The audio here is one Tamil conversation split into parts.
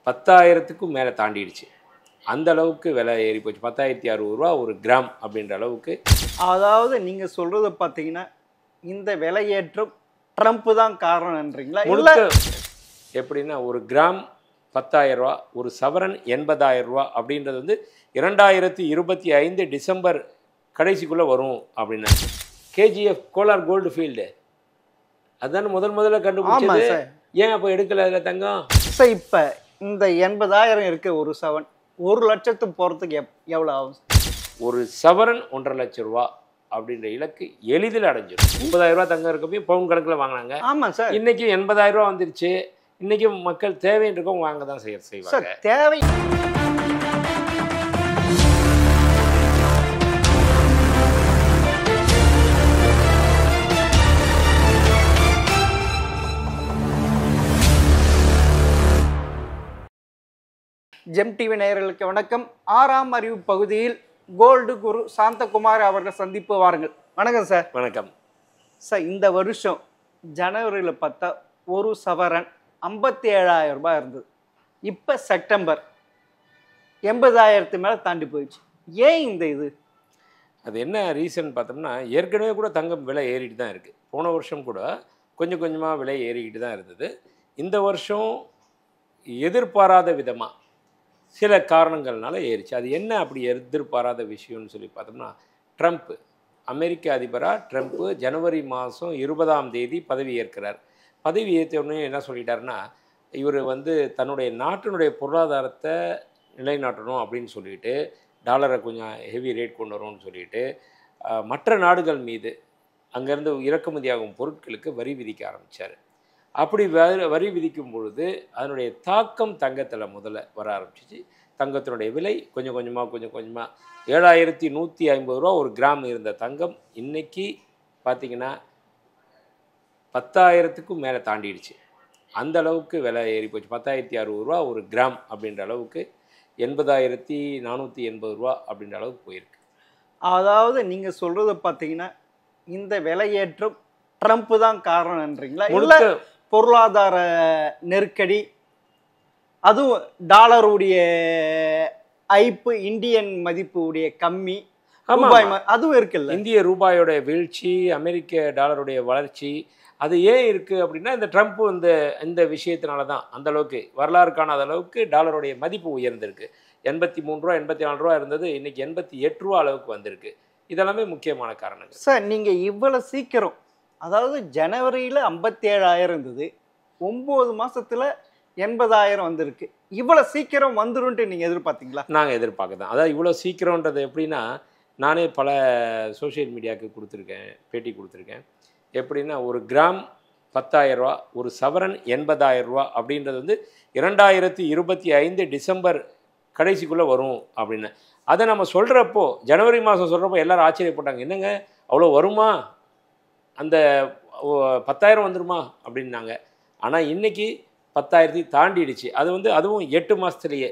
10,000க்கும் மேலே தாண்டிடுச்சு. அந்த அளவுக்கு விலை ஏறி போச்சு. 10,600 ரூபா ஒரு கிராம் அப்படின்ற அளவுக்கு. அதாவது நீங்க சொல்றத பார்த்தீங்கன்னா, இந்த விலையேற்றம் ட்ரம்ப் தான் காரணம்ன்றீங்களா? இல்ல முழுக்க எப்படின்னா ஒரு கிராம் 10,000 ரூபா, ஒரு சவரன் 80,000 ரூபா அப்படின்றது வந்து 2025 டிசம்பர் கடைசிக்குள்ளே வரும் அப்படின்னா கேஜிஎஃப் கோலார் கோல்டு ஃபீல்டு அதுதானே முதல்ல ஆமா கண்டுபிடிச்சது. சார். ஏன் அப்போ எடுக்கல அதில் தங்கம்? சார் இப்ப இந்த 80,000 இருக்கு ஒரு சவன். 1,00,000 போறதுக்கு எவ்வளவு ஆகும்? ஒரு சவரன் 1,50,000 லட்சம் ரூபா அப்படின்ற இலக்கு எளிதில் அடைஞ்சிடும். 30,000 ரூபா தங்கம் இருக்கப்போ பவுன் கணக்கில் வாங்கினாங்க. ஆமா சார். இன்னைக்கு 80,000 ரூபா வந்துருச்சு. இன்னைக்கு மக்கள் தேவைன்னு இருக்கவங்க வாங்க தான் சார் செய்வாங்க. தேவை ஜெம் டிவி நேயர்களுக்கு வணக்கம். 6ஆம் அறிவு பகுதியில் கோல்டு குரு சாந்தகுமார் அவர்கள் சந்திப்பு வாருங்கள். வணக்கம் சார். வணக்கம். சார் இந்த வருஷம் ஜனவரியில் பார்த்தா ஒரு சவரன் 57,000 ரூபாய் இருந்தது. இப்போ செப்டம்பர் 80,000 மேலே தாண்டி போயிடுச்சு. ஏன் இந்த இது? அது என்ன ரீசன் பார்த்தோம்னா, ஏற்கனவே கூட தங்கம் விலை ஏறிட்டு தான் இருக்குது. போன வருஷம் கூட கொஞ்சம் கொஞ்சமாக விலை ஏறிக்கிட்டு தான் இருந்தது. இந்த வருஷம் எதிர்பாராத விதமாக சில காரணங்கள்னால ஏறிச்சு. அது என்ன அப்படி எதிர்பாராத விஷயம்னு சொல்லி பார்த்தோம்னா, ட்ரம்ப் அமெரிக்க அதிபராக ட்ரம்ப்பு ஜனவரி மாதம் 20ஆம் தேதி பதவி ஏற்கிறார். பதவி ஏற்ற உடனே என்ன சொல்லிட்டாருன்னா, இவர் வந்து தன்னுடைய நாட்டினுடைய பொருளாதாரத்தை நிலைநாட்டணும் அப்படின்னு சொல்லிட்டு டாலரை கொஞ்சம் ஹெவி ரேட் கொண்டு வரும்னு சொல்லிட்டு மற்ற நாடுகள் மீது அங்கேருந்து இறக்குமதியாகும் பொருட்களுக்கு வரி விதிக்க ஆரம்பித்தார். அப்படி வரி விதிக்கும் பொழுது அதனுடைய தாக்கம் தங்கத்தில் முதல்ல வர ஆரம்பிச்சிச்சு. தங்கத்தினுடைய விலை கொஞ்சம் கொஞ்சமாக 7,150 ரூபா ஒரு கிராம் இருந்த தங்கம் இன்னைக்கு பார்த்திங்கன்னா 10,000க்கும் மேலே தாண்டிடுச்சு. அந்த அளவுக்கு விலை ஏறி போச்சு. 10,600 ரூபா ஒரு கிராம் அப்படின்ற அளவுக்கு 80,480 ரூபா அப்படின்ற அளவுக்கு போயிருக்கு. அதாவது நீங்கள் சொல்கிறத பார்த்தீங்கன்னா இந்த விலையேற்றம் ட்ரம்ப் தான் காரணம்ன்றீங்களா? இல்லை பொருளாதார நெருக்கடி, அதுவும் டாலருடைய ஐப்பு, இந்தியன் மதிப்பு உடைய கம்மி, ரூபாய் அதுவும் இருக்குல்ல. இந்திய ரூபாயோட வீழ்ச்சி, அமெரிக்க டாலருடைய வளர்ச்சி, அது ஏன் இருக்குது அப்படின்னா இந்த ட்ரம்ப் இந்த விஷயத்தினால தான் அந்த அளவுக்கு வரலாறு காணாத அளவுக்கு டாலருடைய மதிப்பு உயர்ந்திருக்கு. 83 ரூபா 84 ரூபா இருந்தது, இன்னைக்கு 88 ரூபா அளவுக்கு வந்திருக்கு. இதெல்லாமே முக்கியமான காரணங்கள். சார் நீங்கள் இவ்வளோ சீக்கிரம், அதாவது ஜனவரியில் 57,000 இருந்தது, 9 மாதத்தில் 80,000 வந்திருக்கு. இவ்வளோ சீக்கிரம் வந்துருன்ட்டு நீங்கள் எதிர்பார்த்தீங்களா? நாங்கள் எதிர்பார்க்க தான். அதாவது இவ்வளோ சீக்கிரன்றது எப்படின்னா, நானே பல சோஷியல் மீடியாவுக்கு கொடுத்துருக்கேன், பேட்டி கொடுத்துருக்கேன். எப்படின்னா ஒரு கிராம் 10,000 ரூபா, ஒரு சவரன் 80,000 ரூபா அப்படின்றது வந்து 2025 டிசம்பர் கடைசிக்குள்ளே வரும் அப்படின்னு. அதை நம்ம சொல்கிறப்போ, ஜனவரி மாதம் சொல்கிறப்போ எல்லோரும் ஆச்சரியப்பட்டாங்க. என்னங்க அவ்வளோ வருமா, அந்த 10,000 வந்துருமா அப்படின்னாங்க. ஆனால் இன்றைக்கி 10,000 தாண்டிடுச்சு. அதுவும் 8 மாதத்துலேயே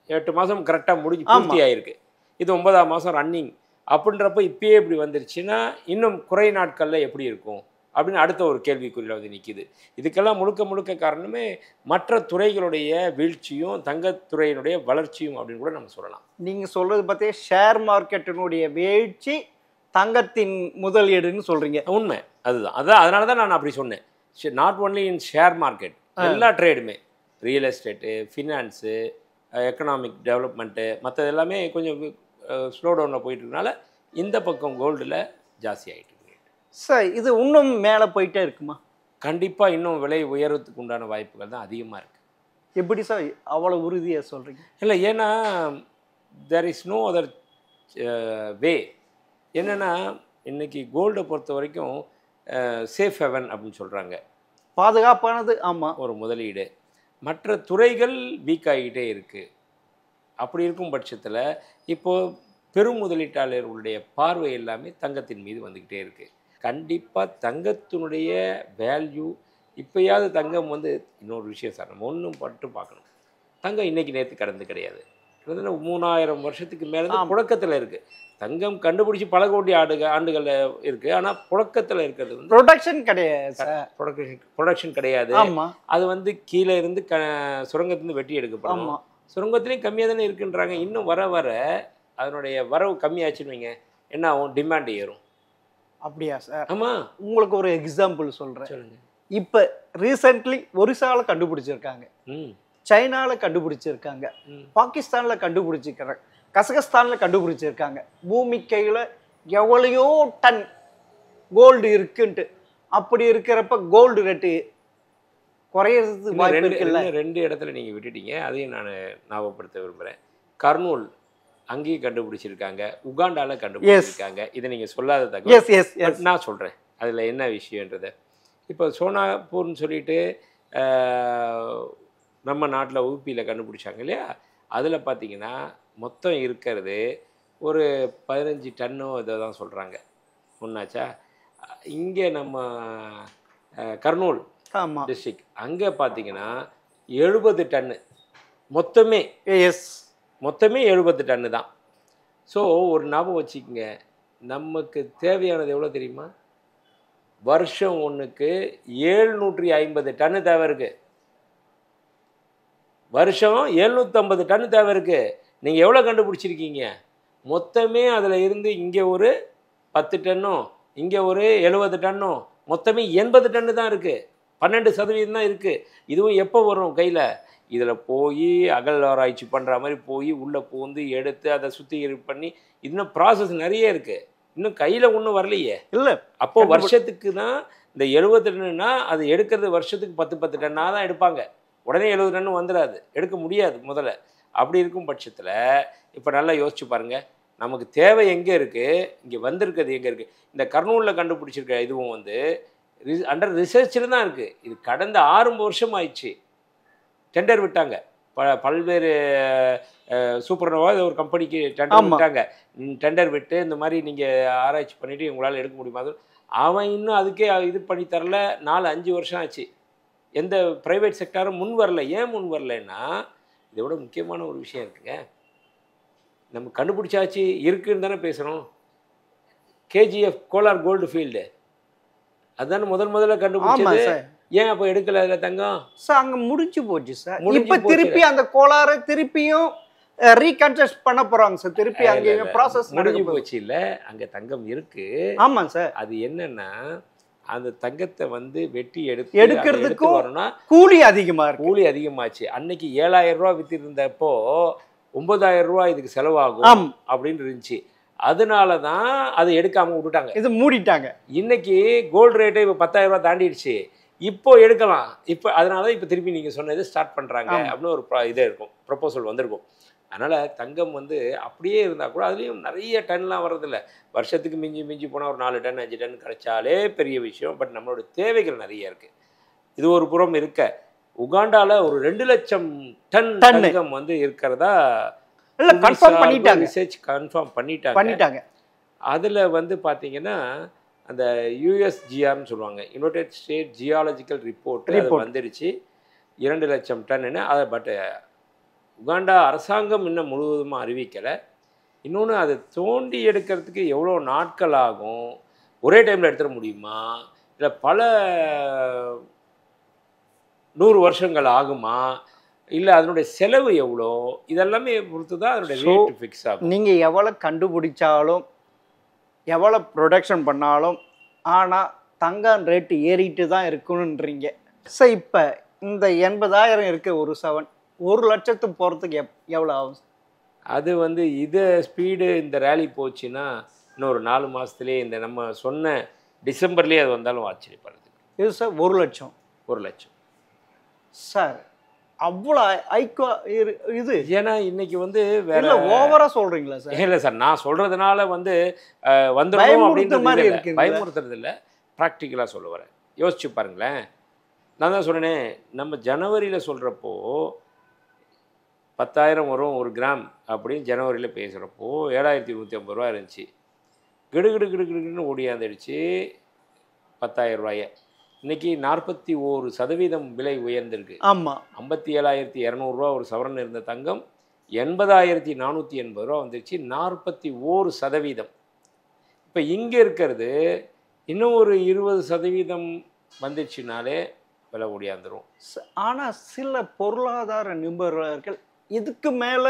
8 மாதம் கரெக்டாக முடிஞ்சு பூர்த்தி ஆகிருக்கு. இது 9ஆம் மாதம் ரன்னிங் அப்படின்றப்போ இப்பயே இப்படி வந்துருச்சுன்னா இன்னும் குறை நாட்களில் எப்படி இருக்கும் அப்படின்னு அடுத்த ஒரு கேள்விக்குறியில் வந்து நிற்கிது. இதுக்கெல்லாம் முழுக்க காரணமே மற்ற துறைகளுடைய வீழ்ச்சியும் தங்கத்துறையினுடைய வளர்ச்சியும் அப்படின்னு கூட நம்ம சொல்லலாம். நீங்கள் சொல்கிறது பார்த்தே ஷேர் மார்க்கெட்டினுடைய வீழ்ச்சி தங்கத்தின் முதலீடுன்னு சொல்கிறீங்க. உண்மை அதுதான். அதனால தான் நான் அப்படி சொன்னேன். Not only in share market, எல்லா ட்ரேடுமே, real estate, finance, economic development, மற்றது எல்லாமே கொஞ்சம் ஸ்லோ டவுனில் போயிட்டுருக்கனால இந்த பக்கம் கோல்டில் ஜாஸ்தி ஆகிட்டு. சார் இது இன்னும் மேலே போயிட்டே இருக்குமா? கண்டிப்பாக இன்னும் விலை உயர்றதுக்கு உண்டான வாய்ப்புகள் தான் அதிகமாக இருக்குது. எப்படி சார் அவ்வளோ உறுதியாக சொல்கிறீங்க? இல்லை, ஏன்னா there is no other way. என்னென்னா இன்றைக்கி கோல்டை பொறுத்த வரைக்கும் சேஃப் ஹெவன் அப்படின்னு சொல்கிறாங்க, பாதுகாப்பானது. ஆமாம், ஒரு முதலீடு. மற்ற துறைகள் வீக் ஆகிட்டே இருக்குது. அப்படி இருக்கும் பட்சத்தில் இப்போது பெரும் முதலீட்டாளர்களுடைய பார்வை எல்லாமே தங்கத்தின் மீது வந்துக்கிட்டே இருக்குது. கண்டிப்பாக தங்கத்தினுடைய வேல்யூ இப்போயாவது தங்கம் இன்னொரு விஷயம் சார், நம்ம ஒன்றும் பட்டு பார்க்கணும். தங்கம் இன்றைக்கி நேற்று கடந்து கிடையாது. கிட்டத்தட்ட 3000 வருஷத்துக்கு மேலே ஆம். புழக்கத்தில் இருக்குது. தங்கம் கண்டுபிடிச்சி பல கோடி ஆண்டுகளில் இருக்குது. ஆனால் புழக்கத்தில் இருக்கிறது வந்து ப்ரொடக்ஷன் கிடையாது சார். ப்ரொடக்ஷன் கிடையாது. ஆமா அது வந்து கீழே இருந்து சுரங்கத்திலேருந்து வெட்டி எடுக்கப்படும். ஆமா சுரங்கத்துலேயும் கம்மியாக தானே இருக்குன்றாங்க. இன்னும் வர வர அதனுடைய வரவு கம்மியாச்சுன்னு வைங்க, என்ன ஆகும்? டிமாண்ட் ஏறும். அப்படியா சார்? ஆமாம், உங்களுக்கு ஒரு எக்ஸாம்பிள் சொல்றேன். சொல்லுங்கள். இப்போ ரீசெண்ட்லி ஒரிசால கண்டுபிடிச்சிருக்காங்க, ம் சைனால கண்டுபிடிச்சிருக்காங்க, ம் பாகிஸ்தான்ல கண்டுபிடிச்சிருக்காங்க, கசகஸ்தான்ல கண்டுபிடிச்சிருக்காங்க. பூமி கையில எவ்வளையோ டன் கோல்டு இருக்குன்ட்டு. அப்படி இருக்கிறப்ப கோல்டு ரேட்டு குறையறதுக்கு இன்னும் வாய்ப்பு ரெண்டு இருக்குல்ல? இன்னும் 2 இடத்துல நீங்கள் விட்டுட்டீங்க. அதையும் நான் ஞாபகப்படுத்த விரும்புகிறேன். கர்னூல் அங்கேயும் கண்டுபிடிச்சிருக்காங்க, உகாண்டாவில் கண்டுபிடிச்சிருக்காங்க. இதை நீங்கள் சொல்லாத தகவல். எஸ் எஸ் பட் எஸ் நான் சொல்கிறேன் அதில் என்ன விஷயன்றதை. இப்போ சோனாப்பூர்னு சொல்லிட்டு நம்ம நாட்டில் ஊபியில் கண்டுபிடிச்சாங்க இல்லையா? அதில் பார்த்தீங்கன்னா மொத்தம் இருக்கிறது ஒரு 15 டன்னோ இதை தான் சொல்கிறாங்க. ஒன்றாச்சா? இங்கே நம்ம கர்னூல் ஆமா டிஸ்ட்ரிக்ட் அங்கே பார்த்தீங்கன்னா 70 டன்னு மொத்தமே. எஸ் மொத்தமே 70 டன்னு தான். ஸோ ஒரு ஞாபகம் வச்சுக்கோங்க, நமக்கு தேவையானது எவ்வளோ தெரியுமா? வருஷம் ஒன்றுக்கு 750 டன்னு தேவை இருக்குது. வருஷம் 750 டன்னு தேவை இருக்குது. நீங்கள் எவ்வளோ கண்டுபிடிச்சிருக்கீங்க? மொத்தமே அதில் இருந்து இங்கே ஒரு 10 டன்னும் இங்கே ஒரு 70 டன்னும் மொத்தமே 80 டன்னு தான் இருக்குது. 12% தான் இருக்குது. இதுவும் எப்போ வரும் கையில்? இதில் போய் அகல் ஆராய்ச்சி பண்ணுற மாதிரி போய் உள்ளே பூந்து எடுத்து அதை சுத்திகரிப்பு பண்ணி இன்னும் ப்ராசஸ் நிறைய இருக்குது. இன்னும் கையில் ஒன்றும் வரலையே. இல்ல அப்போது வருஷத்துக்கு தான் இந்த 70 டன்னுனா அது எடுக்கிறது வருஷத்துக்கு 10 டன்னாக தான் எடுப்பாங்க. உடனே 70 டன்னு வந்துடாது, எடுக்க முடியாது முதல்ல. அப்படி இருக்கும் பட்சத்தில் இப்போ நல்லா யோசிச்சு பாருங்கள், நமக்கு தேவை எங்கே இருக்குது, இங்கே வந்திருக்கிறது எங்கே இருக்குது? இந்த கர்னூலில் கண்டுபிடிச்சிருக்க இதுவும் வந்து அண்டர் ரிசர்ச்சில் தான் இருக்குது. இது கடந்த 6 வருஷம் ஆயிடுச்சு. டெண்டர் விட்டாங்க. பல்வேறு சூப்பர்னோவா ஒரு கம்பெனிக்கு டெண்டர் விட்டாங்க. டெண்டர் விட்டு இந்த மாதிரி நீங்கள் ஆராய்ச்சி பண்ணிவிட்டு உங்களால் எடுக்க முடியுமா? அவன் இன்னும் அதுக்கே இது பண்ணி தரல. 4-5 வருஷம் ஆச்சு. எந்த ப்ரைவேட் செக்டாரும் முன் வரல. ஏன் முன் வரலைன்னா, இதை விட முக்கியமான ஒரு விஷயம் இருக்குங்க. நம்ம கண்டுபிடிச்சாச்சு இருக்குன்னு தானே பேசுகிறோம். கேஜிஎஃப் கோலார் கோல்டு ஃபீல்டு அதுதானே முதல்ல கண்டுபிடிச்சது. ஏன் அப்போ எடுக்கல அதில் தங்கம்? சார் அங்கே முடிஞ்சு போச்சு சார். இப்போ திருப்பி அந்த கோளாறை திருப்பியும் ரீகன்ஸ்ட்ரக்ட் பண்ண போகிறாங்க சார். திருப்பி அங்கே ப்ராசஸ் முடிஞ்சு போச்சு. இல்லை, அங்கே தங்கம் இருக்குது. ஆமாம் சார். அது என்னன்னா, அந்த தங்கத்தை வந்து வெட்டி எடுக்கிறதுக்கு வரணும்னா கூலி அதிகமாக இருக்கு. கூலி அதிகமாச்சு. அன்னைக்கு 7000 ரூபா வித்திருந்தப்போ 9000 ரூபா இதுக்கு செலவாகும் அப்படின்னு இருந்துச்சு. அதனால தான் அதை எடுக்காமல் விட்டுட்டாங்க. இது மூடிட்டாங்க. இன்னைக்கு கோல்டு ரேட்டே இப்போ 10,000 ரூபா தாண்டிடுச்சு. இப்போ எடுக்கலாம். இப்போ அதனால தான் இப்போ திருப்பி நீங்கள் சொன்னது ஸ்டார்ட் பண்ணுறாங்க அப்படின்னு ஒரு இதே இருக்கும், ப்ரொப்போசல் வந்திருக்கும். அதனால் தங்கம் வந்து அப்படியே இருந்தால் கூட அதுலேயும் நிறைய டன்லாம் வர்றதில்ல. வருஷத்துக்கு மிஞ்சி போனால் ஒரு 4 டன் 5 டன் கிடைச்சாலே பெரிய விஷயம். பட் நம்மளோட தேவைகள் நிறைய இருக்குது. இது ஒரு புறம் இருக்க, உகாண்டாவில் ஒரு 2 லட்சம் டன் தங்கம் வந்து இருக்கிறதா கன்ஃபார்ம் பண்ணிட்டாங்க. ரிசர்ச் கன்ஃபார்ம் பண்ணிட்டாங்க. அதில் வந்து பார்த்தீங்கன்னா அந்த யூஎஸ்ஜிஆர்னு சொல்லுவாங்க, யுனைடெட் ஸ்டேட் ஜியாலஜிக்கல் ரிப்போர்ட் அது வந்துடுச்சு 2 லட்சம் டன்னு. அதை பட் உகாண்டா அரசாங்கம் இன்னும் முழுவதுமாக அறிவிக்கலை. இன்னொன்று, அதை தோண்டி எடுக்கிறதுக்கு எவ்வளோ நாட்கள் ஆகும், ஒரே டைமில் எடுத்துட முடியுமா, இல்லை பல 100 வருஷங்கள் ஆகுமா, இல்லை அதனுடைய செலவு எவ்வளோ, இதெல்லாமே பொறுத்து தான் அதனுடைய ரேட் ஃபிக்ஸ் ஆகும். நீங்கள் எவ்வளோ கண்டுபிடிச்சாலும் எவ்வளோ ப்ரொடக்ஷன் பண்ணாலும் ஆனால் தங்கம் ரேட்டு ஏறிட்டு தான் இருக்கணுன்றீங்க சார். இப்போ இந்த 80,000 இருக்க ஒரு சவன் 1 லட்சத்துக்கு போகிறதுக்கு எவ்வளோ ஆகும்? அது வந்து இதை ஸ்பீடு இந்த ரேலி போச்சுன்னா இன்னொரு 4 மாதத்துலேயே இந்த நம்ம சொன்ன டிசம்பர்லேயே அது வந்தாலும் ஆச்சரியப்படுறது. இது சார் 1 லட்சம். 1 லட்சம் சார் அவ்வளோ ஐக்கோ இது. ஏன்னா இன்னைக்கு வந்து வேற ஓவரா சொல்றீங்களா சார்? இல்லை சார், நான் சொல்றதுனால வந்து வந்துடும் அப்படின்றது பயமுறுத்துறது இல்லை, ப்ராக்டிக்கலாக சொல்ல வரேன். யோசிச்சு பாருங்களேன். நான் தான் சொன்னேனே, நம்ம ஜனவரியில் சொல்கிறப்போ 10,000 வரும் 1 கிராம் அப்படின்னு ஜனவரியில் பேசுகிறப்போ 7,150 ரூபா இருந்துச்சு. கிடுகிடுன்னு ஓடியாந்துடுச்சு 10,000 ரூபாயை. இன்றைக்கி 41% விலை உயர்ந்திருக்கு. ஆமாம், 57,200 ரூபா ஒரு சவரன் இருந்த தங்கம் 80,480 ரூபா வந்துருச்சு, 41%. இப்போ இங்கே இருக்கிறது இன்னும் ஒரு 20% வந்துச்சுனாலே விலை ஓடியாந்துரும். ஆனா சில பொருளாதார நிபுணர்கள் இதுக்கு மேல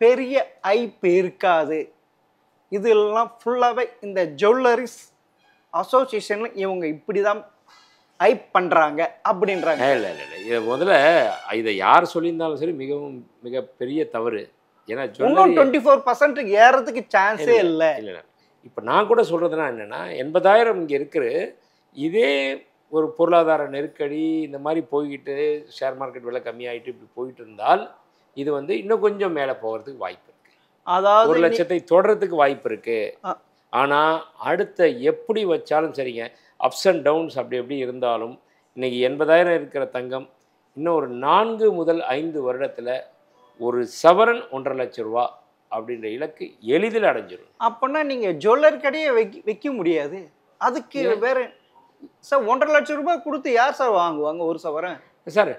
பெரிய ஐப் இருக்காது, இதெல்லாம் ஃபுல்லாவே இந்த ஜுவல்லரிஸ் அசோசியேஷன்ல இவங்க இப்படிதான் ஐப் பண்றாங்க அப்படின்றாங்க. இல்லை இல்லை இல்லை, இதை முதல்ல இதை யார் சொல்லியிருந்தாலும் சரி மிகவும் மிகப்பெரிய தவறு. ஏன்னா இன்னும் ஜுவல்லரி 24% ஏறதுக்கு சான்ஸே இல்லை. இல்லை இல்லை, இப்போ நான் கூட சொல்கிறதுனா என்னென்னா 80,000 இங்கே இருக்குது. இதே ஒரு பொருளாதார நெருக்கடி இந்த மாதிரி போய்கிட்டு ஷேர் மார்க்கெட் விலை கம்மியாயிட்டு இப்படி போயிட்டு இருந்தால் இது வந்து இன்னும் கொஞ்சம் மேலே போகிறதுக்கு வாய்ப்பு இருக்குது. அதாவது 1 லட்சத்தை தொடர்றதுக்கு வாய்ப்பு இருக்குது. ஆனால் அடுத்த எப்படி வச்சாலும் சரிங்க, அப்ஸ் அண்ட் டவுன்ஸ் அப்படி எப்படி இருந்தாலும் இன்றைக்கி 80,000 இருக்கிற தங்கம் இன்னும் ஒரு 4 முதல் 5 வருடத்தில் ஒரு சவரன் 1.5 லட்சம் ரூபா அப்படின்ற இலக்கு எளிதில் அடைஞ்சிடும். அப்படின்னா நீங்க ஜுவல்லரி கடையே வைக்க முடியாது. அதுக்கு வேற சார் 1.5 லட்சம் ரூபாய் கொடுத்து யார் சார் வாங்குவாங்க ஒரு சவரன்? சார்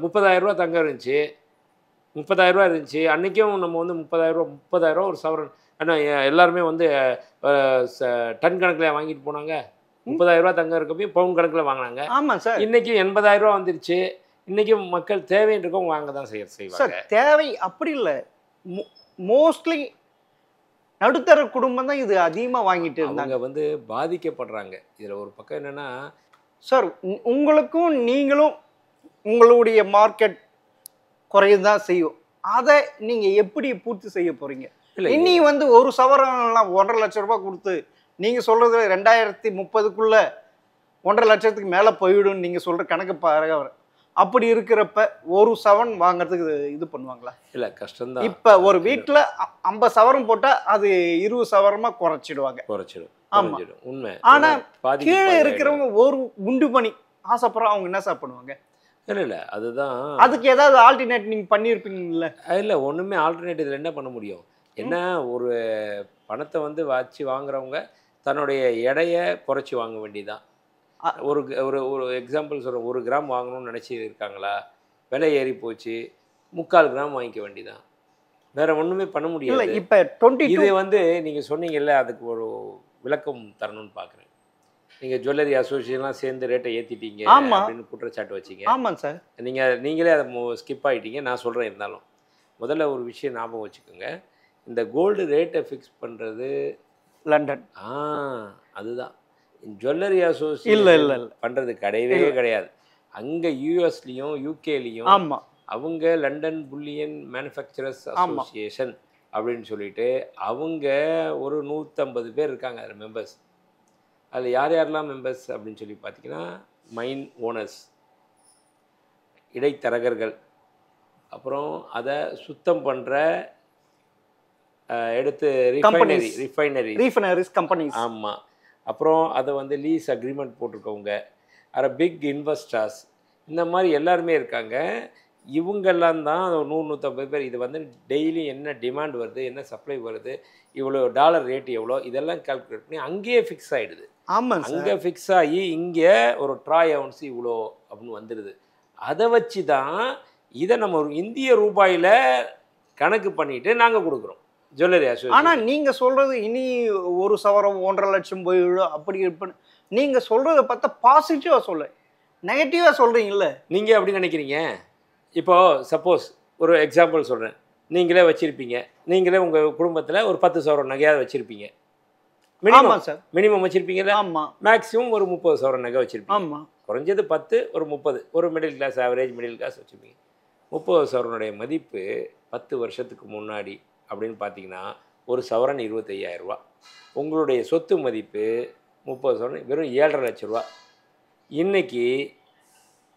30,000 ரூபா தங்கம் இருந்துச்சு, 30,000 ரூபா இருந்துச்சு அன்றைக்கும். நம்ம வந்து 30,000 ரூபா ஒரு சவரன். ஆனால் எல்லாருமே வந்து டன் கணக்கில் வாங்கிட்டு போனாங்க. 30,000 ரூபா தங்கம் இருக்கப்பையும் பவுன் கணக்கில் வாங்கினாங்க. ஆமாம் சார். இன்றைக்கி 80,000 ரூபா வந்துருச்சு. இன்றைக்கி மக்கள் தேவைன்றக்கும் வாங்க தான் செய்வாங்க சார். தேவை அப்படி இல்லை, மோஸ்ட்லி நடுத்தர குடும்பம் தான் இது அதிகமாக வாங்கிட்டு இருந்தாங்க. அவங்க வந்து பாதிக்கப்படுறாங்க. இதில் ஒரு பக்கம் என்னென்னா சார், உங்களுக்கும் நீங்களும் உங்களுடைய மார்க்கெட் குறையதான் செய்யும். அதை நீங்கள் எப்படி பூர்த்தி செய்ய போகிறீங்க? இன்னி வந்து ஒரு சவரன்லாம் 1.5 லட்சம் ரூபாய் கொடுத்து நீங்கள் சொல்கிறது 2030க்குள்ளே 1.5 லட்சத்துக்கு மேலே போயிடும் நீங்கள் சொல்கிற கணக்கு பாருங்க. அப்படி இருக்கிறப்ப ஒரு சவரன் வாங்குறதுக்கு இது பண்ணுவாங்களா? இல்லை, கஷ்டம்தான். இப்போ ஒரு வீட்டில் 50 சவரம் போட்டால் அது 20 சவரமாக குறைச்சிடும். ஆமாம், உண்மை. ஆனால் கீழே இருக்கிறவங்க ஒரு குண்டு பணி ஆசைப்படுறோம், அவங்க என்ன சார் பண்ணுவாங்க? இல்லை அதுதான். அதுக்கு ஏதாவது ஆல்டர்னேட் நீங்கள் பண்ணியிருப்பீங்கல்ல? இல்லை, ஒன்றுமே ஆல்டர்னேட் இதில் என்ன பண்ண முடியும்? என்ன, ஒரு பணத்தை வந்து வச்சு வாங்குறவங்க தன்னுடைய எடையை குறைச்சி வாங்க வேண்டியதான். ஒரு ஒரு ஒரு எக்ஸாம்பிள் சொல்கிறேன், 1 கிராம் வாங்கணும்னு நினச்சி இருக்காங்களா, விலை ஏறி போச்சு 3/4 கிராம் வாங்கிக்க வேண்டியதான். வேறு ஒன்றுமே பண்ண முடியாது. இப்போ 22 இது வந்து நீங்கள் சொன்னீங்கல்ல, அதுக்கு ஒரு விளக்கம் தரணும்னு பார்க்குறேன். நீங்கள் ஜுவல்லரி அசோசியேஷன்லாம் சேர்ந்து ரேட்டை ஏற்றிட்டீங்க அப்படின்னு குற்றச்சாட்டு வச்சிங்க. ஆமாம் சார். நீங்களே அதை ஸ்கிப் ஆகிட்டீங்க. நான் சொல்கிறேன், இருந்தாலும் முதல்ல ஒரு விஷயம் ஞாபகம் வச்சுக்கோங்க. இந்த கோல்டு ரேட்டை ஃபிக்ஸ் பண்ணுறது லண்டன். அதுதான் ஜுவல்லரி அசோசியேஷன் பண்ணுறது கிடையாது. அங்கே யூஎஸ்லேயும் யூகேலையும் அவங்க லண்டன் புல்லியன் மேனுஃபேக்சரர்ஸ் அசோசியேஷன் அப்படின்னு சொல்லிட்டு அவங்க ஒரு 150 பேர் இருக்காங்க அதில் மெம்பர்ஸ். அதில் யாரெல்லாம் மெம்பர்ஸ் அப்படின்னு சொல்லி பார்த்தீங்கன்னா, மைன் ஓனர்ஸ், இடைத்தரகர்கள், அப்புறம் அதை சுத்தம் பண்ணுற எடுத்து ரிஃபைனரிஸ் கம்பெனிஸ். ஆமாம். அப்புறம் அதை வந்து லீஸ் அக்ரிமெண்ட் போட்டிருக்கவங்க, பிக் இன்வெஸ்டர்ஸ், இந்த மாதிரி எல்லாருமே இருக்காங்க. இவங்கெல்லாம் தான் 100-150 பேர். இது வந்து டெய்லி என்ன டிமாண்ட் வருது, என்ன சப்ளை வருது, இவ்வளோ டாலர் ரேட் எவ்வளோ, இதெல்லாம் கால்குலேட் பண்ணி அங்கேயே ஃபிக்ஸ் ஆகிடுது. அங்கே ஃபிக்ஸ் ஆகி இங்கே ஒரு ட்ராய் அவுன்ஸ் இவ்வளோ அப்படின்னு வந்துடுது. அதை வச்சு தான் இதை நம்ம ஒரு இந்திய ரூபாயில் கணக்கு பண்ணிவிட்டு நாங்கள் கொடுக்குறோம் ஜுவல்லரி அசோசியேஷன். ஆனால் நீங்கள் சொல்கிறது இனி ஒரு சவரம் 1.5 லட்சம் போயிடும் அப்படி இருப்பேன்னு நீங்கள் சொல்கிறத பார்த்தா பாசிட்டிவாக சொல்ல, நெகட்டிவாக சொல்கிறீங்கல்ல. நீங்கள் எப்படி நினைக்கிறீங்க? இப்போது சப்போஸ் ஒரு எக்ஸாம்பிள் சொல்கிறேன். நீங்களே வச்சுருப்பீங்க, நீங்களே உங்கள் குடும்பத்தில் ஒரு 10 சவரம் நகையாவது வச்சுருப்பீங்க. மினிமம் வச்சுருப்பீங்கல்ல? ஆமாம். மேக்ஸிமம் ஒரு 30 சவரம் நகை வச்சுருப்பீங்க. ஆமாம். குறைஞ்சது 10, ஒரு 30, ஒரு middle class, average middle class வச்சுருப்பீங்க. 30 சவரனுடைய மதிப்பு 10 வருஷத்துக்கு முன்னாடி அப்படின்னு பார்த்தீங்கன்னா ஒரு சவரன் 25,000 ரூபா. உங்களுடைய சொத்து மதிப்பு 30 சவரன் வெறும் 7.5 லட்ச ரூபா. இன்றைக்கி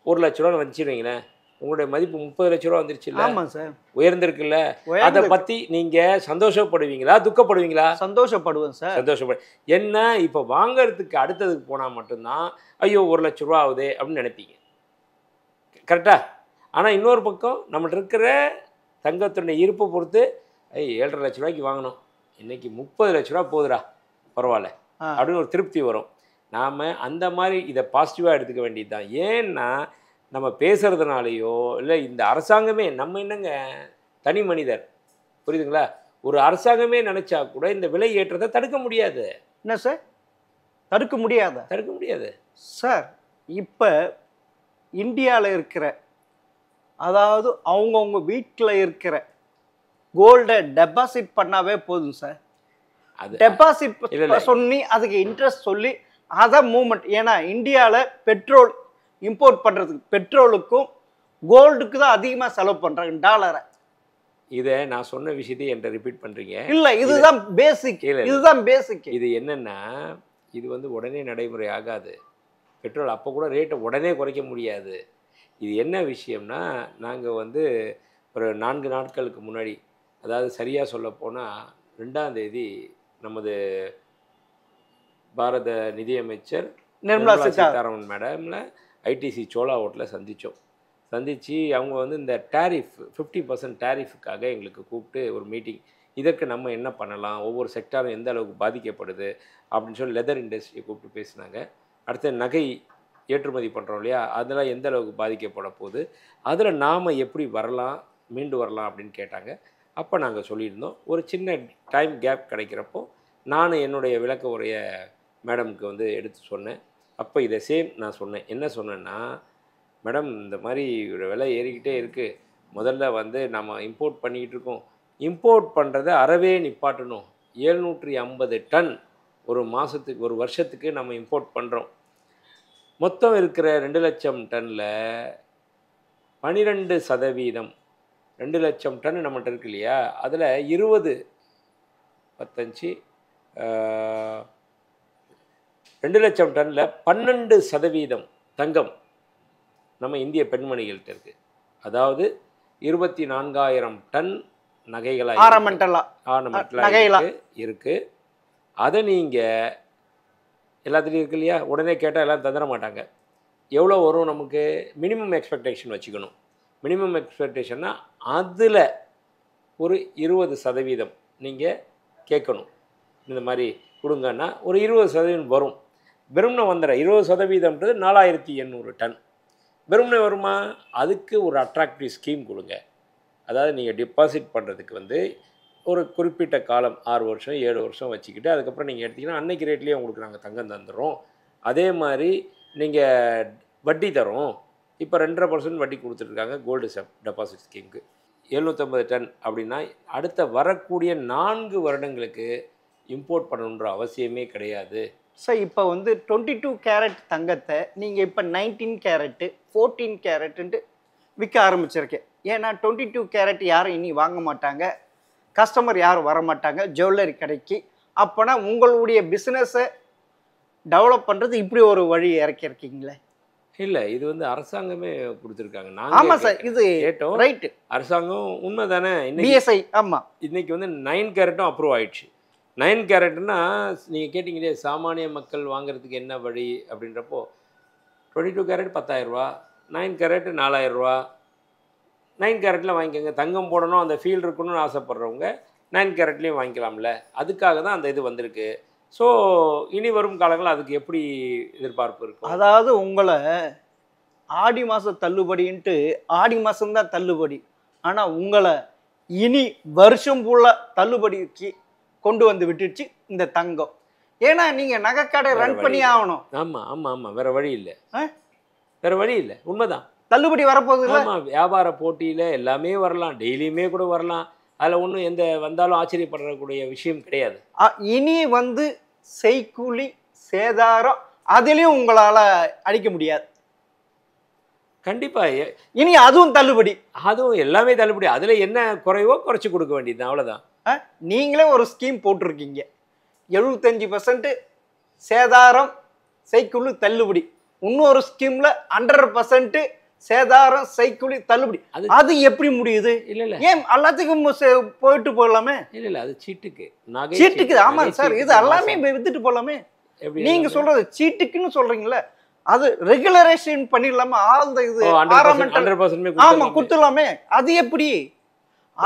1 லட்ச ரூபான்னு வச்சுருவீங்களேன், உங்களுடைய மதிப்பு 30 லட்ச ரூபா வந்துருச்சு இல்லை? ஆமாம் சார், உயர்ந்திருக்குல்ல. அதை பற்றி நீங்கள் சந்தோஷப்படுவீங்களா, துக்கப்படுவீங்களா? சந்தோஷப்படுவேன் சார். சந்தோஷப்படு. என்ன, இப்போ வாங்கிறதுக்கு அடுத்ததுக்கு போனால் மட்டும்தான் ஐயோ 1 லட்ச ரூபா ஆகுது அப்படின்னு நினைப்பீங்க, கரெக்டாக? ஆனால் இன்னொரு பக்கம் நம்மள்ட்ட இருக்கிற தங்கத்துடைய இருப்பை பொறுத்து 7.5 லட்ச ரூபாய்க்கு வாங்கணும், இன்றைக்கி 30 லட்ச ரூபா போகுதுடா, பரவாயில்ல அப்படின்னு ஒரு திருப்தி வரும். நாம் அந்த மாதிரி இதை பாசிட்டிவாக எடுத்துக்க வேண்டியது தான். ஏன்னா நம்ம பேசுகிறதுனாலையோ இல்லை இந்த அரசாங்கமே நம்ம என்னங்க தனி மனிதர். புரியுதுங்களா? ஒரு அரசாங்கமே நினைச்சா கூட இந்த விலை ஏற்றத்தை தடுக்க முடியாது. என்ன சார் தடுக்க முடியாதா? தடுக்க முடியாது சார் இப்போ இந்தியாவில் இருக்கிற, அதாவது அவங்கவுங்க வீட்டில் இருக்கிற கோல்டை டெபாசிட் பண்ணாவே போதும் சார். அது டெபாசிட் இல்ல. சொல்லி அதுக்கு இன்ட்ரெஸ்ட் சொல்லி அதை மூவ்மெண்ட். ஏன்னா இந்தியாவில் பெட்ரோல் இம்போர்ட் பண்ணுறதுக்கு பெட்ரோலுக்கும் கோல்டுக்கு தான் அதிகமாக செலவு பண்ணுறாங்க டாலரை. இதை நான் சொன்ன விஷயத்தை என்கிட்ட ரிப்பீட் பண்ணுறீங்க. இல்லை, இதுதான் பேசிக். இதுதான் பேசிக். இது என்னன்னா, இது வந்து உடனே நடைமுறை ஆகாது. பெட்ரோல் அப்போ கூட ரேட்டை உடனே குறைக்க முடியாது. இது என்ன விஷயம்னா, நாங்கள் வந்து ஒரு 4 நாட்களுக்கு முன்னாடி, அதாவது சரியாக சொல்லப்போனால் 2ஆம் தேதி நமது பாரத நிதியமைச்சர் நிர்மலா சீதாராமன் மேடம்ல ஐடிசி சோலா ஹோட்டலில் சந்தித்து அவங்க வந்து இந்த டேரிஃப் 50% டேரிஃபுக்காக எங்களுக்கு கூப்பிட்டு ஒரு மீட்டிங், இதற்கு நம்ம என்ன பண்ணலாம், ஒவ்வொரு செக்டாரும் எந்த அளவுக்கு பாதிக்கப்படுது அப்படின்னு சொல்லி லெதர் இண்டஸ்ட்ரியை கூப்பிட்டு பேசினாங்க. அடுத்து நகை ஏற்றுமதி பண்ணுறோம் இல்லையா, அதெல்லாம் எந்த அளவுக்கு பாதிக்கப்பட போகுது, அதில் நாம் எப்படி வரலாம், மீண்டு வரலாம் அப்படின்னு கேட்டாங்க. அப்போ நாங்கள் சொல்லியிருந்தோம், ஒரு சின்ன டைம் கேப் கிடைக்கிறப்போ நான் என்னுடைய விளக்க உரையை மேடமுக்கு வந்து எடுத்து சொன்னேன். அப்போ இதை சேம் நான் சொன்னேன். என்ன சொன்னேன்னா, மேடம் இந்த மாதிரி ஒரு விலை ஏறிக்கிட்டே இருக்குது, முதல்ல வந்து நம்ம இம்போர்ட் பண்ணிக்கிட்டு இருக்கோம், இம்போர்ட் பண்ணுறதை அறவே நிப்பாட்டணும். 750 டன் ஒரு மாதத்துக்கு, ஒரு வருஷத்துக்கு நம்ம இம்போர்ட் பண்ணுறோம். மொத்தம் இருக்கிற 2 லட்சம் டன்னில் 12%, 2 லட்சம் டன் நம்மகிட்ட இருக்கு இல்லையா, அதில் 20 15 2 லட்சம் டன்னில் 12% தங்கம் நம்ம இந்திய பெண்மணிகள்கிட்ட இருக்குது. அதாவது 24,000 டன் நகைகளாக ஆர்னமெண்டலாக இருக்குது. அதை நீங்கள் எல்லாத்துலேயும் இருக்கு இல்லையா, உடனே கேட்டால் எல்லாம் தந்துட மாட்டாங்க. எவ்வளோ வரும் நமக்கு, மினிமம் எக்ஸ்பெக்டேஷன் வச்சுக்கணும். மினிமம் எக்ஸ்பெக்டேஷன்னா அதில் ஒரு 20% நீங்கள் கேட்கணும். இந்த மாதிரி கொடுங்கன்னா ஒரு 20% வரும். வெறும்னு வந்துட 20%ன்றது 4,800 டன் வெறும்னே வருமா? அதுக்கு ஒரு அட்ராக்டிவ் ஸ்கீம் கொடுங்க. அதாவது நீங்கள் டிபாசிட் பண்ணுறதுக்கு வந்து ஒரு குறிப்பிட்ட காலம் 6 வருஷம் 7 வருஷம் வச்சுக்கிட்டு அதுக்கப்புறம் நீங்கள் எடுத்திங்கன்னா அன்னைக்கு ரேட்லேயே உங்களுக்கு நாங்கள் தங்கம் தந்துடுறோம். அதே மாதிரி நீங்கள் வட்டி தரோம். இப்போ 2.5% வட்டி கொடுத்துட்ருக்காங்க கோல்டு டெபாசிட் ஸ்கீமுக்கு. 750 டன் அப்படின்னா அடுத்த வரக்கூடிய 4 வருடங்களுக்கு இம்போர்ட் பண்ணணுன்ற அவசியமே கிடையாது. சார் இப்போ வந்து 22 கேரட் தங்கத்தை நீங்கள் இப்போ 19 கேரட்டு 14 கேரட்டுன்ட்டு விற்க ஆரம்பிச்சிருக்கேன். ஏன்னா 22 கேரட் யாரும் இனி வாங்க மாட்டாங்க, கஸ்டமர் யாரும் வர மாட்டாங்க ஜுவல்லரி கடைக்கு. அப்போனா உங்களுடைய பிஸ்னஸை டெவலப் பண்ணுறது இப்படி ஒரு வழி இறக்கியிருக்கீங்களே. இல்லை, இது வந்து அரசாங்கமே கொடுத்துருக்காங்க. ஆமாம் சார், இது கேட்டோம். ரைட்டு, அரசாங்கம் உண்மை தானே. பிஎஸ்ஐ ஆமாம், இன்றைக்கி வந்து 9 கேரட்டும் அப்ரூவ் ஆயிடுச்சு. 9 கேரட்னா நீங்கள் கேட்டிங்களே சாமானிய மக்கள் வாங்குறதுக்கு என்ன வழி அப்படின்றப்போ 22 கேரட் 10,000 ரூபா, 9 கேரட் 4,000 ரூபா. 9 கேரட்டில் வாங்கிக்கோங்க. தங்கம் போடணும் அந்த ஃபீல் இருக்கணும்னு ஆசைப்பட்றவங்க 9 கேரட்லேயும் வாங்கிக்கலாம்ல. அதுக்காக தான் அந்த இது வந்திருக்கு. ஸோ இனி வரும் காலங்களில் அதுக்கு எப்படி எதிர்பார்ப்பு இருக்கும்? அதாவது உங்களை ஆடி மாதம் தள்ளுபடின்ட்டு ஆடி மாதம்தான் தள்ளுபடி, ஆனால் உங்களை இனி வருஷம் ஃபுல்லாக தள்ளுபடிக்கு கொண்டு வந்து விட்டுச்சு இந்த தங்கம். ஏன்னா நீங்கள் நகைக்கடை ரன் பண்ணி ஆகணும். ஆமாம் ஆமாம் ஆமாம், வேறு வழி இல்லை, வேறு வழி இல்லை. உண்மைதான், தள்ளுபடி வரப்போகுது. ஆமாம், வியாபார போட்டியில் எல்லாமே வரலாம், டெய்லியுமே கூட வரலாம். அதில் ஒன்றும் எந்த வந்தாலும் ஆச்சரியப்படக்கூடிய விஷயம் கிடையாது. இனி வந்து செய்கூலி சேதாரம் அதுலேயும் உங்களால் அடிக்க முடியாது. கண்டிப்பாக இனி அதுவும் தள்ளுபடி, அதுவும் எல்லாமே தள்ளுபடி. அதில் என்ன குறைவோ குறைச்சி கொடுக்க வேண்டியது, அவ்வளோதான். நீங்களே ஒரு ஸ்கீம் போட்டிருக்கீங்க, 75% சேதாரம் செய்கூலி தள்ளுபடி. இன்னொரு ஸ்கீமில் 100% சேதாரம் செய்கூலி தள்ளுபடி. அது எப்படி முடியுது? இல்லை இல்லை, ஏன் எல்லாத்துக்கும் போயிட்டு போகலாமே? இல்லை இல்லை, அது சீட்டுக்கு சீட்டுக்கு. ஆமாம் சார், இது எல்லாமே வித்துட்டு போகலாமே. நீங்கள் சொல்கிறது சீட்டுக்குன்னு சொல்கிறீங்களே, அது ரெகுலரேஷன் பண்ணிடலாமா? இது 100% ஆமாம் கொடுத்துடலாமே. அது எப்படி?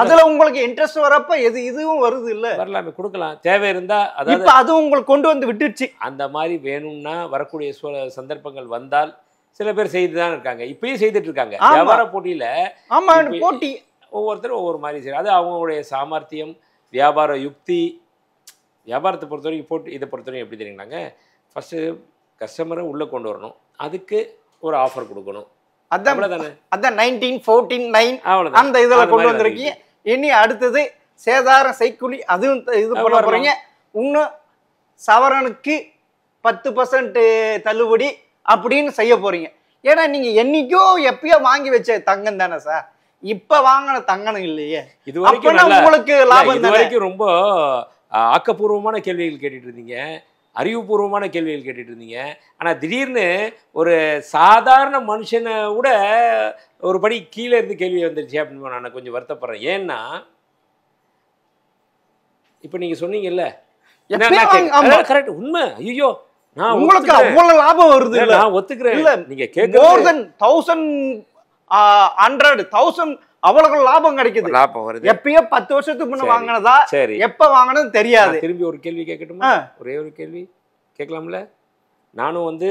அதுல உங்களுக்கு இன்ட்ரெஸ்ட் வரப்ப இதுவும் வருது இல்ல, வரலாமே, கொடுக்கலாம் தேவை இருந்தா. அதாவது அது உங்களுக்கு கொண்டு வந்து விட்டுச்சு. அந்த மாதிரி வேணும்னா வரக்கூடிய சந்தர்ப்பங்கள் வந்தால் சில பேர் செய்து தான் இருக்காங்க, இப்பயும் செய்துட்டு இருக்காங்க. வியாபார போட்டியில ஆமா போட்டி ஒவ்வொருத்தரும் ஒவ்வொரு மாதிரி செய்யணும். அது அவங்களுடைய சாமர்த்தியம், வியாபார யுக்தி. வியாபாரத்தை பொறுத்த வரைக்கும் போட்டு இதை பொறுத்த வரைக்கும் எப்படி தெரியுங்களாங்க, ஃபஸ்ட்டு கஸ்டமரை உள்ளே கொண்டு வரணும், அதுக்கு ஒரு ஆஃபர் கொடுக்கணும். அதான் அவ்வளோதானே. அதான் 19, 14, 9 அவ்வளோதான். அந்த இதில் அது கொண்டு மாதிரி வந்திருக்கீங்க. இனி அடுத்தது சேதாரம் செய்கூலி அதுவும் இது பண்ண வரலாம். போறீங்க. இன்னும் சவரனுக்கு 10% தள்ளுபடி அப்படின்னு செய்ய போறீங்க. ஏன்னா நீங்க என்னைக்கோ எப்பயோ வாங்கி வச்ச தங்கம் தானே சார், இப்ப வாங்கின தங்கம் இல்லையே. இது வரைக்கும் அப்பனா நல்லா- உங்களுக்கு இல்ல, லாபம் இது தானே. வரைக்கும் ரொம்ப ஆக்கப்பூர்வமான கேள்விகள் கேட்டுட்டு இருந்தீங்க, அறிவுபூர்வமான கேள்விகள் கேட்டுட்டு இருந்தீங்க. ஆனால் திடீர்னு ஒரு சாதாரண மனுஷனை விட ஒரு படி கீழே இருந்து கேள்வி வந்துருச்சு அப்படின்னு நான் கொஞ்சம் வருத்தப்படுறேன். ஏன்னா இப்போ நீங்கள் சொன்னீங்கல்ல, எப்பயும் வாங்க- ஆமா. கரெக்ட், உண்மை. ஐயோ, நான் உங்களுக்கு ஒத்துக்கிறேன். அவ்வளவு லாபம் வருது இல்ல, இல்ல. நான் ஒத்துக்கிறேன். இல்ல, நீங்க மோர் கேட்கறது தென் 1000 அவ்வளவு லாபம் கிடைக்குது. லாபம் வருது. எப்பயோ 10 வருஷத்துக்கு முன்ன சரி. வாங்கினதா சரி, எப்ப வாங்கினது தெரியாது. நான் திரும்பி ஒரு கேள்வி கேட்கட்டுமா? ஒரே ஒரு கேள்வி கேட்கலாம்ல? நானும் வந்து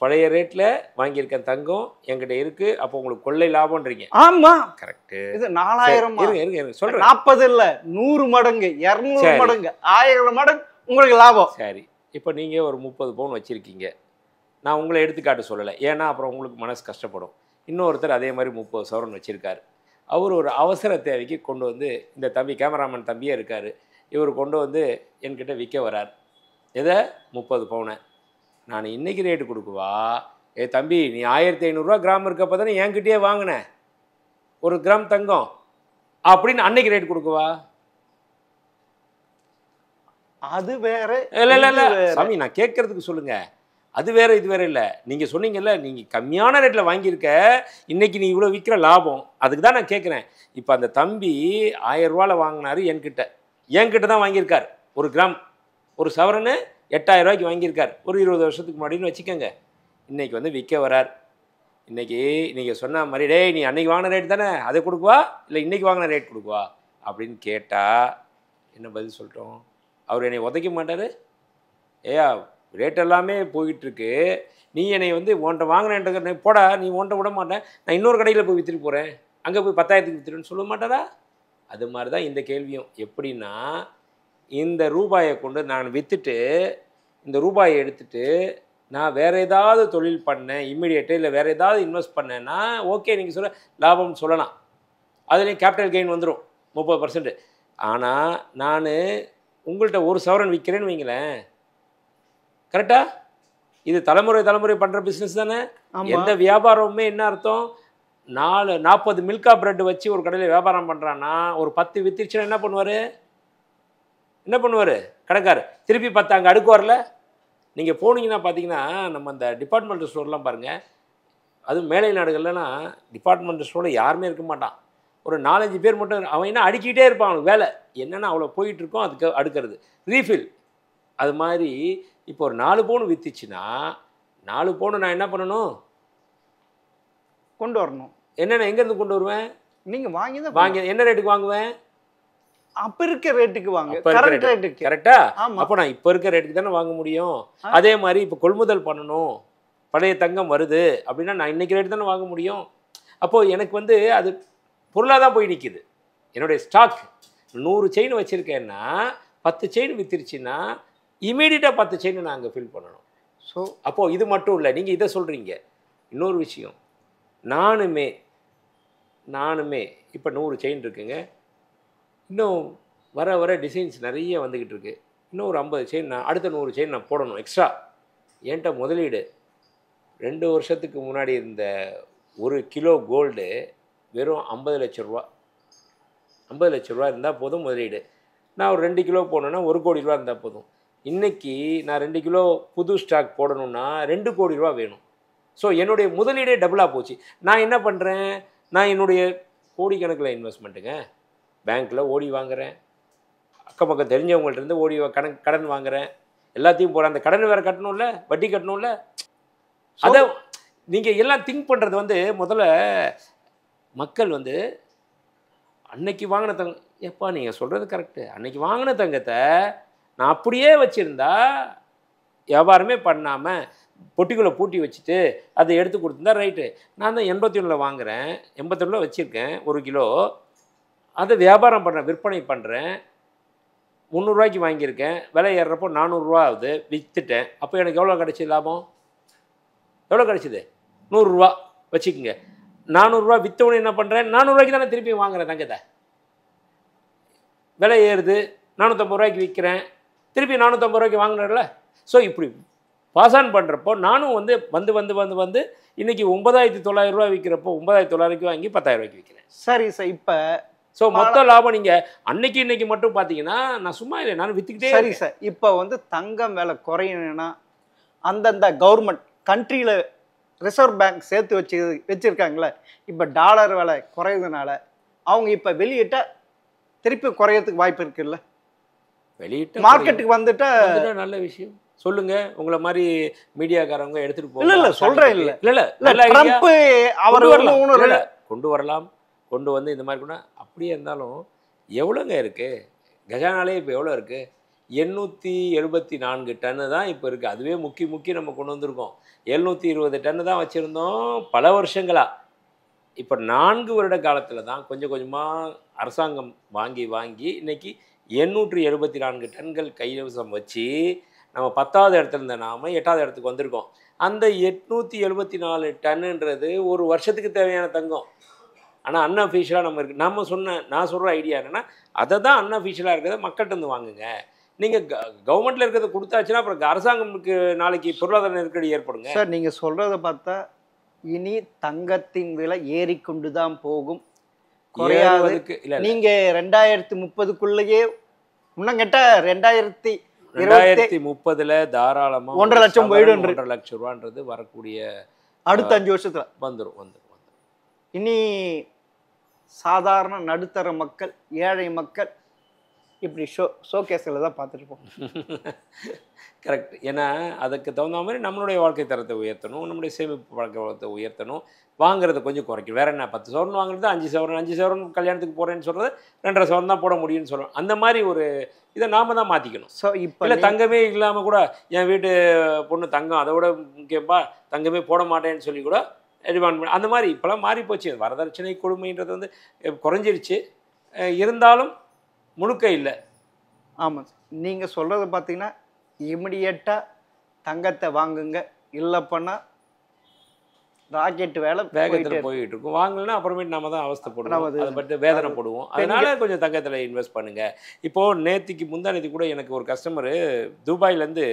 பழைய ரேட்டில் வாங்கியிருக்கேன் தங்கம், என்கிட்ட இருக்கு. அப்போ உங்களுக்கு கொள்ளை லாபம்ன்றீங்க. ஆமா, கரெக்டு. இது 4000 இருங்க சொல்கிறேன். 40 இல்ல 100 மடங்கு 200 சரி. மடங்கு 1000 மடங்கு உங்களுக்கு லாபம். சரி, இப்போ நீங்கள் ஒரு 30 பவுன் வச்சுருக்கீங்க. நான் உங்களை எடுத்துக்காட்டு சொல்லலை, ஏன்னா அப்புறம் உங்களுக்கு மனசு கஷ்டப்படும். இன்னொருத்தர் அதே மாதிரி 30 சவரன் வச்சுருக்காரு. அவர் ஒரு அவசர தேவைக்கு கொண்டு வந்து, இந்த தம்பி கேமராமேன் தம்பியே இருக்கார், இவர் கொண்டு வந்து என்கிட்ட விற்க வரார். எதை? 30 பவுனை. நான் இன்றைக்கி ரேட்டு கொடுக்குவா, ஏ தம்பி நீ 1500 கிராம் இருக்கப்போ தானே என்கிட்டயே வாங்கினேன் ஒரு கிராம் தங்கம் அப்படின்னு அன்னைக்கு ரேட் கொடுக்குவா? அது வேற. இல்லை இல்லை இல்லை இது வேற. சாமி, நான் கேட்குறதுக்கு சொல்லுங்கள். அது வேறு இது வேறு இல்லை. நீங்கள் சொன்னீங்கல்ல, நீங்கள் கம்மியான ரேட்டில் வாங்கியிருக்க, இன்றைக்கி நீ இவ்வளோ விற்கிற லாபம், அதுக்கு தான் நான் கேட்குறேன். இப்போ அந்த தம்பி 1000 ரூபாயில் வாங்கினார் என்கிட்ட தான் வாங்கியிருக்கார். ஒரு கிராம் ஒரு சவரனு 8000 ரூபாய்க்கு வாங்கியிருக்கார் ஒரு 20 வருஷத்துக்கு முன்னாடின்னு வச்சுக்கோங்க. இன்றைக்கி வந்து விற்க வரார். இன்றைக்கி நீங்கள் சொன்ன மாதிரி, டேய் நீ அன்றைக்கி வாங்கின ரேட் தானே, அதை கொடுக்குவா இல்லை இன்றைக்கி வாங்கின ரேட் கொடுக்குவா அப்படின்னு கேட்டால் என்ன பதில் சொல்லிட்டோம்? அவர் என்னை உதைக்க மாட்டார். ஏயா ரேட் எல்லாமே போயிட்டுருக்கு, நீ என்னை வந்து உன்ட்ட வாங்கினேன்ற போடா, நீ உன்ட்ட விட மாட்டேன், நான் இன்னொரு கடையில் போய் விற்றுட்டு போகிறேன், அங்கே போய் 10,000க்கு விற்றுருன்னு சொல்ல மாட்டாரா? அது மாதிரி தான் இந்த கேள்வியும். எப்படின்னா, இந்த ரூபாயை கொண்டு நான் விற்றுட்டு இந்த ரூபாயை எடுத்துகிட்டு நான் வேறு ஏதாவது தொழில் பண்ணேன் இம்மிடியேட்டு, இல்லை வேறு ஏதாவது இன்வெஸ்ட் பண்ணேன்னா ஓகே, நீங்கள் சொல்ல லாபம்னு சொல்லலாம், அதுலேயும் கேபிட்டல் கெயின் வந்துடும் 30%. ஆனால் நான் உங்கள்கிட்ட ஒரு சவரன் விற்கிறேன்னு வைங்களேன், கரெக்டா? இது தலைமுறை பண்ணுற பிஸ்னஸ் தானே. எந்த வியாபாரமுமே என்ன அர்த்தம், 40 மில்கா பிரெட் வச்சு ஒரு கடையில் வியாபாரம் பண்ணுறான்னா ஒரு 10 வித்துச்சுன்னா என்ன பண்ணுவார் கடைக்காரர்? திருப்பி 10 அங்கே அடுக்குவார்ல. நீங்கள் போனீங்கன்னா பார்த்தீங்கன்னா, நம்ம அந்த டிபார்ட்மெண்டல் ஸ்டோர்லாம் பாருங்கள், அதுவும் மேலை நாடுகள்லாம் டிபார்ட்மெண்டல் ஸ்டோரில் யாருமே இருக்க மாட்டான், ஒரு 4-5 பேர் மட்டும். அவன் என்ன அடிக்கிட்டே இருப்பான், அவனுக்கு வேலை என்னென்னா அவ்வளோ போயிட்டுருக்கோம், அதுக்கு அடுக்கிறது ரீஃபில். அது மாதிரி இப்போ ஒரு 4 பவுன் விற்றுச்சுன்னா 4 பவுன் நான் என்ன பண்ணணும்? கொண்டு வரணும். என்னென்ன எங்கேருந்து கொண்டு வருவேன்? நீங்கள் வாங்கி என்ன ரேட்டுக்கு வாங்குவேன்? அப்போ இருக்க ரேட்டுக்கு வாங்க, கரெக்ட் ரேட்டுக்கு. கரெக்டா? ஆமாம். அப்போ நான் இப்போ இருக்க ரேட்டுக்கு தானே வாங்க முடியும். அதே மாதிரி இப்போ கொள்முதல் பண்ணணும், பழைய தங்கம் வருது அப்படின்னா நான் இன்றைக்கி ரேட்டு தானே வாங்க முடியும். அப்போது எனக்கு வந்து அது பொருளாக தான் போய் நிற்கிது. என்னுடைய ஸ்டாக் 100 செயின் வச்சுருக்கேன்னா 10 செயின் விற்றுருச்சுன்னா இமீடியட்டாக 10 செயினை நான் அங்கே ஃபில் பண்ணணும். ஸோ அப்போது இது மட்டும் இல்லை, நீங்கள் இதை சொல்கிறீங்க. இன்னொரு விஷயம், நானுமே இப்போ 100 செயின் இருக்குங்க, இன்னும் வர டிசைன்ஸ் நிறைய வந்துக்கிட்டு இருக்குது. இன்னும் ஒரு 50 செயின் நான் அடுத்த 100 செயின் நான் போடணும் எக்ஸ்ட்ரா. என்கிட்ட முதலீடு 2 வருஷத்துக்கு முன்னாடி இருந்த 1 கிலோ கோல்டு வெறும் 50 லட்ச ரூபா. 50 லட்ச ரூபா இருந்தால் போதும் முதலீடு. நான் ஒரு 2 கிலோ போடணுன்னா 1 கோடி ரூபா இருந்தால் போதும். இன்றைக்கி நான் 2 கிலோ புது ஸ்டாக் போடணுன்னா 2 கோடி ரூபா வேணும். ஸோ என்னுடைய முதலீடே டபுளாக போச்சு. நான் என்ன பண்ணுறேன், நான் என்னுடைய கோடிக்கணக்கில் இன்வெஸ்ட்மெண்ட்டுங்க, பேங்க்கில் ஓடி வாங்குகிறேன், அக்கம் பக்கம் தெரிஞ்சவங்கள்ட்டேருந்து ஓடி கடன் வாங்குகிறேன், எல்லாத்தையும் போகிறேன். அந்த கடனை வேறு கட்டணும்ல, வட்டி கட்டணும்ல. அதை நீங்கள் எல்லாம் திங்க் பண்ணுறது வந்து முதல்ல மக்கள் வந்து அன்னைக்கு வாங்கின எப்பா நீங்கள் சொல்கிறது கரெக்டு, அன்னைக்கு வாங்கின தங்கத்தை நான் அப்படியே வச்சுருந்தா வியாபாரமே பண்ணாமல் பொட்டிக்குள்ளே பூட்டி வச்சுட்டு அதை எடுத்து கொடுத்துருந்தா ரைட்டு. நான் தான் 81ல் வாங்குகிறேன், 81ல் வச்சுருக்கேன் 1 கிலோ. அதை வியாபாரம் பண்ணுறேன், விற்பனை பண்ணுறேன். 300 ரூபாய்க்கு வாங்கியிருக்கேன், விலை ஏறுறப்போ 400 ரூபா ஆகுது, விற்றுட்டேன். அப்போ எனக்கு எவ்வளோ கிடச்சி லாபம்? எவ்வளோ கிடச்சிது? 100 ரூபா வச்சுக்கோங்க. 400 ரூபா விற்றவொடனே என்ன பண்ணுறேன்? 400 ரூபாய்க்கு தானே திருப்பி வாங்குறேன் தங்கத்தை. விலை ஏறுது, 450 ரூபாய்க்கு விற்கிறேன், திருப்பி 450 ரூபாய்க்கு வாங்கினேன்ல. ஸோ இப்படி பாஸ் ஆன் பண்ணுறப்போ நானும் வந்து வந்து வந்து வந்து வந்து இன்றைக்கி 9,900 ரூபா விற்கிறப்போ 9,900 வாங்கி 10,000 ரூபாய்க்கு விற்கிறேன். சரி சார். இப்போ ஸோ மொத்த லாபம் நீங்கள் அன்னைக்கு இன்னைக்கு மட்டும் பார்த்தீங்கன்னா நான் சும்மா இல்லை, நான் விற்றுக்கிட்டே. சரி சார். இப்போ வந்து தங்கம் விலை குறையணும்னா அந்தந்த கவர்மெண்ட் கண்ட்ரியில் ரிசர்வ் பேங்க் சேர்த்து வச்சுருக்காங்களே, இப்போ டாலர் விலை குறையுதுனால அவங்க இப்போ வெளியிட்டால் திருப்பி குறையறதுக்கு வாய்ப்பு இருக்குல்ல? வெளியிட்ட மார்க்கெட்டுக்கு வந்துட்டா நல்ல விஷயம். சொல்லுங்க, உங்களை மாதிரி மீடியாக்காரங்க எடுத்துட்டு போங்க. இல்ல சொல்றேன். இல்ல ட்ரம்ப் அவர் கொண்டு வரலாம், கொண்டு வந்து இந்த மாதிரி கூட. அப்படியே இருந்தாலும் எவ்வளோங்க இருக்கு கஜானாலே? இப்போ எவ்வளோ இருக்கு? 874 டன்னு தான் இப்போ இருக்குது. அதுவே முக்கி நம்ம கொண்டு வந்திருக்கோம். 720 டன்னு தான் வச்சுருந்தோம் பல வருஷங்களா. இப்போ 4 வருட காலத்தில் தான் கொஞ்சம் கொஞ்சமாக அரசாங்கம் வாங்கி இன்னைக்கு 874 டன்கள் கைவசம் வச்சு நம்ம 10வது இடத்துல இருந்த நாம 8வது இடத்துக்கு வந்திருக்கோம். அந்த 874 டன்னுன்றது ஒரு வருஷத்துக்கு தேவையான தங்கம். ஆனால் அன்அஃபிஷியலாக நான் சொல்கிற ஐடியா என்னென்னா, அதை தான் அன்அஃபிஷியலாக இருக்கிறத மக்கள்கிட்ட வந்து வாங்குங்க. நீங்கள் கவர்மெண்ட்டில் இருக்கிறத கொடுத்தாச்சுன்னா அப்புறம் அரசாங்கத்துக்கு நாளைக்கு பொருளாதார நெருக்கடி ஏற்படுங்க. சார் நீங்கள் சொல்கிறத பார்த்தா இனி தங்கத்தின் விலை ஏறிக்கொண்டு தான் போகும், குறையாததுக்கு இல்லை. நீங்கள் 2030க்குள்ளேயே இன்னும் கேட்டால் 2030 தாராளமாக 1.5 லட்சம் போயிடும். 1.5 லட்சம் ரூபான்றது வரக்கூடிய அடுத்த 5 வருஷத்தில் வந்துடும். இனி சாதாரண நடுத்தர மக்கள், ஏழை மக்கள் இப்படி ஷோகேஸில் தான் பார்த்துட்டு போகணும். கரெக்ட். ஏன்னா அதுக்கு தகுந்த மாதிரி நம்மளுடைய வாழ்க்கை தரத்தை உயர்த்தணும், நம்முடைய சேமிப்பு பழக்கத்தை உயர்த்தணும், வாங்குறத கொஞ்சம் குறைக்கணும். வேற என்ன, 10 சவரன் வாங்குறது 5 சவரன் கல்யாணத்துக்கு போகிறேன்னு சொல்கிறது 2.5 சவரன் தான் போட முடியும்னு சொல்லணும். அந்த மாதிரி ஒரு இதை நாம தான் மாற்றிக்கணும். ஸோ இப்போ இல்லை தங்கமே இல்லாமல் கூட என் வீட்டு பொண்ணு தங்கம் அதை விட முக்கியப்பா தங்கமே போட மாட்டேன்னு சொல்லி கூட டிமாண்ட் பண்ணி, அந்த மாதிரி இப்போலாம் மாறி போச்சு. வரதட்சணை கொடுமைன்றது வந்து குறைஞ்சிருச்சு, இருந்தாலும் முழுக்க இல்லை. ஆமாம், நீங்கள் சொல்கிறத பார்த்தீங்கன்னா இமிடியேட்டாக தங்கத்தை வாங்குங்க, இல்லைப்பண்ணா ராக்கெட் வேகத்தில் போயிட்டு இருக்கும். வாங்கலன்னா அப்புறமேட்டு நம்ம தான் அவஸ்தைப்படுவோம், அதை பற்றி வேதனைப்படுவோம். அதனால கொஞ்சம் தங்கத்தில் இன்வெஸ்ட் பண்ணுங்கள். இப்போது நேற்றுக்கு முந்தானேத்தி கூட எனக்கு ஒரு கஸ்டமரு துபாயிலேருந்து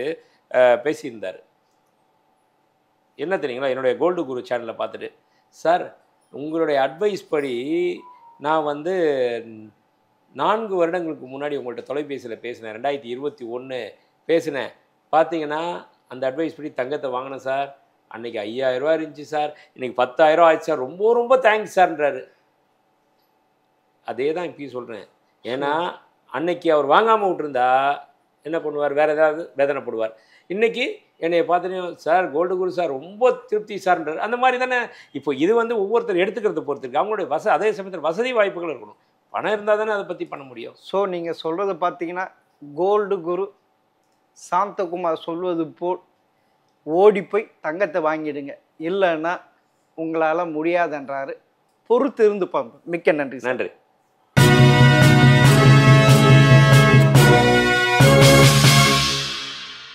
பேசியிருந்தார். என்ன தெரியுங்களா, என்னுடைய கோல்டு குரு சேனலில் பார்த்துட்டு, சார் உங்களுடைய அட்வைஸ் படி நான் வந்து 4 வருடங்களுக்கு முன்னாடி உங்கள்கிட்ட தொலைபேசியில் பேசினேன், 2021 பேசினேன். பார்த்தீங்கன்னா அந்த அட்வைஸ் படி தங்கத்தை வாங்கினேன் சார். அன்றைக்கி 5000 ரூபா இருந்துச்சு சார், இன்றைக்கி 10,000 ஆயிடுச்சு சார், ரொம்ப ரொம்ப தேங்க்ஸ் சார்ன்றாரு. அதே தான் இப்பயும் சொல்கிறேன். ஏன்னா அன்னைக்கு அவர் வாங்காமல் விட்டுருந்தா என்ன பண்ணுவார், வேறு ஏதாவது வேதனைப்படுவார். இன்றைக்கி என்னை பார்த்துட்டு சார் கோல்டு குரு சார் ரொம்ப திருப்தி சார்ன்றார். அந்த மாதிரி தானே இப்போ இது வந்து ஒவ்வொருத்தர் எடுத்துக்கிறத பொறுத்து இருக்குது. அவங்களுடைய அதே சமயத்தில் வசதி வாய்ப்புகள் இருக்கணும். பணம் இருந்தால் தானே அதை பற்றி பண்ண முடியும். ஸோ நீங்கள் சொல்கிறது பார்த்தீங்கன்னா கோல்டு குரு சாந்தகுமார் சொல்வது போல் ஓடி போய் தங்கத்தை வாங்கிடுங்க, இல்லைன்னா உங்களால் முடியாதுன்றாரு. பொறுத்து இருந்து பார்ப்போம். மிக்க நன்றி. நன்றி.